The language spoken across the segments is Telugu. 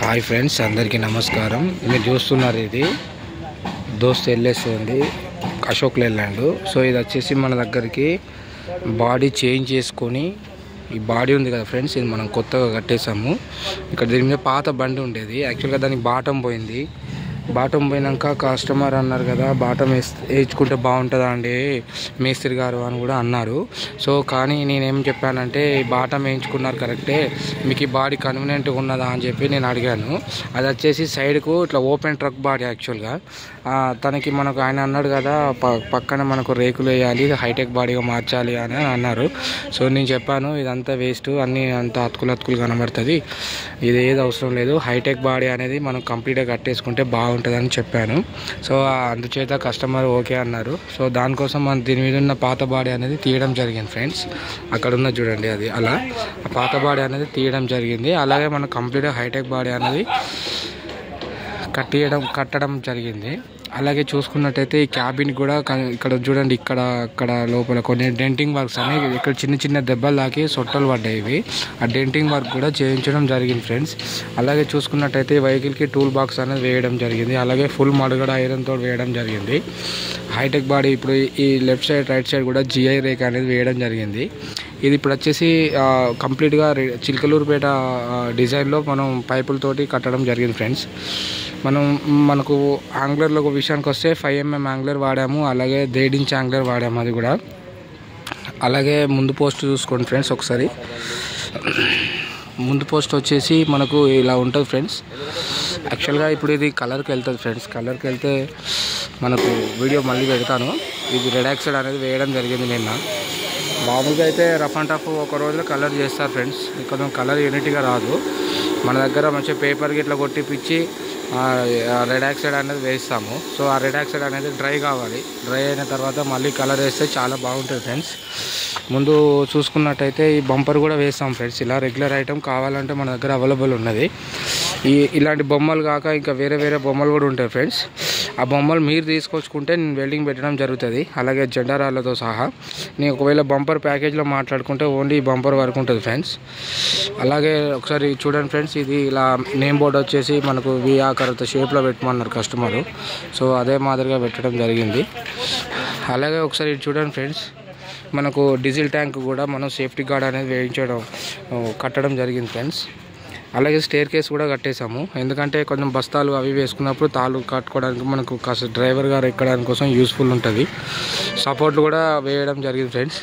హాయ్ ఫ్రెండ్స్, అందరికీ నమస్కారం. మీరు చూస్తున్నారు ఇది దోస్త్ ఎల్ఎస్ ఉంది, అశోక్ లేలాండ్. సో ఇది వచ్చేసి మన దగ్గరికి బాడీ చేంజ్ చేసుకొని, ఈ బాడీ ఉంది కదా ఫ్రెండ్స్, ఇది మనం కొత్తగా కట్టేసాము. ఇక్కడ దీని మీద పాత బండి ఉండేది. యాక్చువల్గా దానికి బాటం పోయింది. బాటం పోయినాక కస్టమర్ అన్నారు కదా, బాటం వేయించుకుంటే బాగుంటుందా అండి మేస్త్రి గారు అని కూడా అన్నారు. సో కానీ నేనేం చెప్పానంటే, ఈ బాటం వేయించుకున్నారు కరెక్టే, మీకు ఈ బాడీ కన్వీనియంట్గా ఉన్నదా అని చెప్పి నేను అడిగాను. అది వచ్చేసి సైడ్కు ఇట్లా ఓపెన్ ట్రక్ బాడీ. యాక్చువల్గా తనకి మనకు ఆయన అన్నాడు కదా, పక్కన మనకు రేకులు వేయాలి, హైటెక్ బాడీగా మార్చాలి అని అన్నారు. సో నేను చెప్పాను, ఇదంతా వేస్ట్, అన్నీ అంత అతుకులు కనబడుతుంది, ఇది ఏది అవసరం లేదు, హైటెక్ బాడీ అనేది మనం కంప్లీట్గా కట్టేసుకుంటే బాగుంటుందని చెప్పాను. సో అందుచేత కస్టమర్ ఓకే అన్నారు. సో దానికోసం మనం దీని మీద ఉన్న పాత బాడీ అనేది తీయడం జరిగింది ఫ్రెండ్స్. అక్కడ ఉన్న చూడండి, అది అలా ఆ పాత బాడీ అనేది తీయడం జరిగింది. అలాగే మనం కంప్లీట్గా హైటెక్ బాడీ అనేది కట్టడం జరిగింది. అలాగే చూసుకున్నట్టయితే ఈ క్యాబిన్ కూడా ఇక్కడ చూడండి, ఇక్కడ లోపల కొన్ని డెంటింగ్ వర్క్స్ అనేవి, ఇక్కడ చిన్న దెబ్బలు తాకి సొట్టలు పడ్డాయి. ఇవి ఆ డెంటింగ్ వర్క్ కూడా చేయించడం జరిగింది ఫ్రెండ్స్. అలాగే చూసుకున్నట్టయితే వెహికల్కి టూల్ బాక్స్ అనేది వేయడం జరిగింది. అలాగే ఫుల్ మడుగడ ఐరన్ తోటి వేయడం జరిగింది. హైటెక్ బాడీ ఇప్పుడు ఈ లెఫ్ట్ సైడ్ రైట్ సైడ్ కూడా జిఐ రేక్ అనేది వేయడం జరిగింది. ఇది ఇప్పుడు వచ్చేసి కంప్లీట్గా చిలకలూరుపేట డిజైన్లో మనం పైపులతోటి కట్టడం జరిగింది ఫ్రెండ్స్. మనకు యాంగ్లర్లో ఒక విషయానికి వస్తే 5mm యాంగ్లర్ వాడాము, అలాగే 1.5 ఇంచ్ యాంగ్లర్ వాడాము. అది కూడా అలాగే ముందు పోస్ట్ చూసుకోండి ఫ్రెండ్స్ ఒకసారి. ముందు పోస్ట్ వచ్చేసి మనకు ఇలా ఉంటుంది ఫ్రెండ్స్. యాక్చువల్గా ఇప్పుడు ఇది కలర్కి వెళ్తుంది ఫ్రెండ్స్. కలర్కి వెళ్తే మనకు వీడియో మళ్ళీ పెడతాను. ఇది రెడ్ ఆక్సైడ్ అనేది వేయడం జరిగింది నిన్న. మామూలుగా అయితే రఫ్ అండ్ టఫ్ ఒక రోజులో కలర్ చేస్తారు ఫ్రెండ్స్. కొంచెం కలర్ యూనిట్గా రాదు. మన దగ్గర మంచిగా పేపర్కి ఇట్లా కొట్టిపిచ్చి రెడ్ ఆక్సైడ్ అనేది వేస్తాము. సో ఆ రెడ్ ఆక్సైడ్ అనేది డ్రై కావాలి. డ్రై అయిన తర్వాత మళ్ళీ కలర్ వేస్తే చాలా బాగుంటుంది ఫ్రెండ్స్. ముందు చూసుకున్నట్టయితే ఈ బంపర్ కూడా వేస్తాం ఫ్రెండ్స్. ఇలా రెగ్యులర్ ఐటమ్ కావాలంటే మన దగ్గర అవైలబుల్ ఉన్నది. ఇలాంటి బొమ్మలు కాక ఇంకా వేరే బొమ్మలు కూడా ఉంటాయి ఫ్రెండ్స్. ఆ బొమ్మలు మీరు తీసుకొచ్చుకుంటే నేను వెల్డింగ్ పెట్టడం జరుగుతుంది, అలాగే జెండారాలతో సహా. నేను ఒకవేళ బంపర్ ప్యాకేజ్లో మాట్లాడుకుంటే ఓన్లీ ఈ బంపర్ వరకు ఉంటుంది ఫ్రెండ్స్. అలాగే ఒకసారి చూడండి ఫ్రెండ్స్, ఇది ఇలా నేమ్ బోర్డు వచ్చేసి మనకు వి ఆకారత షేప్లో పెట్టమన్నారు కస్టమరు. సో అదే మాదిరిగా పెట్టడం జరిగింది. అలాగే ఒకసారి చూడండి ఫ్రెండ్స్, మనకు డీజిల్ ట్యాంక్ కూడా మనం సేఫ్టీ గార్డ్ అనేది కట్టడం జరిగింది ఫ్రెండ్స్. అలాగే స్టేర్ కేస్ కూడా కట్టేసాము, ఎందుకంటే కొంచెం బస్తాలు అవి వేసుకున్నప్పుడు తాళ్ళు కట్టుకోవడానికి మనకు కాస్త డ్రైవర్ గారు ఎక్కడానికి కోసం యూస్ఫుల్ ఉంటుంది. సపోర్ట్లు కూడా వేయడం జరిగింది ఫ్రెండ్స్.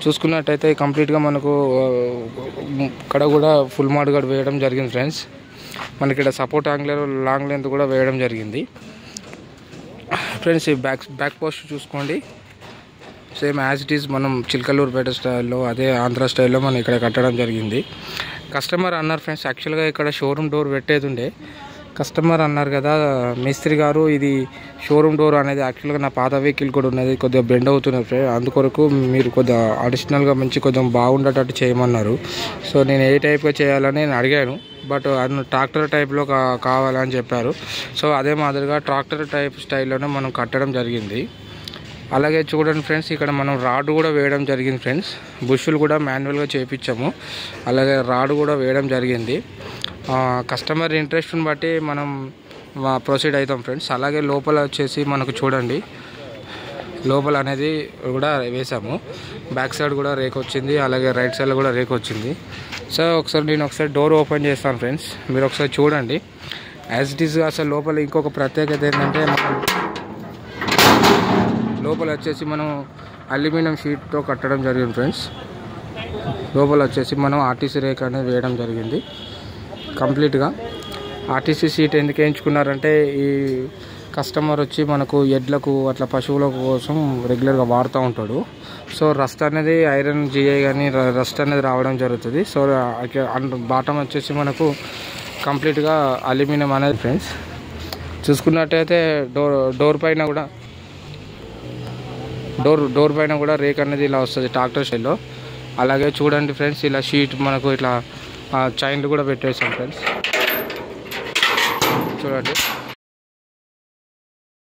చూసుకున్నట్టయితే కంప్లీట్గా మనకు ఇక్కడ కూడా ఫుల్ మాడ్ వేయడం జరిగింది ఫ్రెండ్స్. మనకి ఇక్కడ సపోర్ట్ యాంగ్లర్ లాంగ్ లెంత్ కూడా వేయడం జరిగింది ఫ్రెండ్స్. ఈ బ్యాక్ పోస్ట్ చూసుకోండి, సేమ్ యాజ్ ఇట్ ఈజ్ మనం చిలకలూరుపేట స్టైల్లో, అదే ఆంధ్ర స్టైల్లో మనం ఇక్కడ కట్టడం జరిగింది. కస్టమర్ అన్నారు ఫ్రెండ్స్, యాక్చువల్గా ఇక్కడ షోరూమ్ డోర్ పెట్టేది ఉండే. కస్టమర్ అన్నారు కదా, మేస్త్రి గారు ఇది షోరూమ్ డోర్ అనేది యాక్చువల్గా నా పాత వెహికల్ కూడా ఉన్నది, కొద్దిగా బెండ్ అవుతున్నది ఫ్రెండ్, అందుకొరకు మీరు కొద్దిగా అడిషనల్గా కొంచెం బాగుండేటట్టు చేయమన్నారు. సో నేను ఏ టైప్గా చేయాలని నేను అడిగాను, బట్ అది ట్రాక్టర్ టైప్లో కావాలని చెప్పారు. సో అదే మాదిరిగా ట్రాక్టర్ టైప్ స్టైల్లోనే మనం కట్టడం జరిగింది. అలాగే చూడండి ఫ్రెండ్స్, ఇక్కడ మనం రాడ్ కూడా వేయడం జరిగింది ఫ్రెండ్స్. బుష్లు కూడా మాన్యువల్గా చేయించాము, అలాగే రాడ్ కూడా వేయడం జరిగింది. కస్టమర్ ఇంట్రెస్ట్ని బట్టి మనం ప్రొసీడ్ అవుతాం ఫ్రెండ్స్. అలాగే లోపల వచ్చేసి మనకు చూడండి, లోపల అనేది కూడా వేసాము. బ్యాక్ సైడ్ కూడా రేక్ వచ్చింది, అలాగే రైట్ సైడ్లో కూడా రేక్ వచ్చింది. సో నేను ఒకసారి డోర్ ఓపెన్ చేస్తాను ఫ్రెండ్స్, మీరు ఒకసారి చూడండి. యాజ్ ఇట్ ఈస్గా అసలు లోపల ఇంకొక ప్రత్యేకత ఏంటంటే, లోపల వచ్చేసి మనం అల్యూమినియం షీట్తో కట్టడం జరిగింది ఫ్రెండ్స్. లోపల వచ్చేసి మనం ఆర్టీసీ రేక్ అనేది వేయడం జరిగింది కంప్లీట్గా. ఆర్టీసీ షీట్ ఎందుకు వేయించుకున్నారంటే, ఈ కస్టమర్ వచ్చి మనకు ఎడ్లకు అట్లా పశువుల కోసం రెగ్యులర్గా వాడుతూ ఉంటాడు. సో రస్ట్ అనేది ఐరన్ జిఐ కానీ రస్ట్ అనేది రావడం జరుగుతుంది. సో బాటం వచ్చేసి మనకు కంప్లీట్గా అల్యూమినియం అనేది ఫ్రెండ్స్. చూసుకున్నట్టయితే డోర్ పైన కూడా రేక్ అనేది ఇలా వస్తుంది ట్రాక్టర్ స్టైల్లో. అలాగే చూడండి ఫ్రెండ్స్, ఇలా షీట్ మనకు ఇట్లా చైన్లు కూడా పెట్టేసాం ఫ్రెండ్స్. చూడండి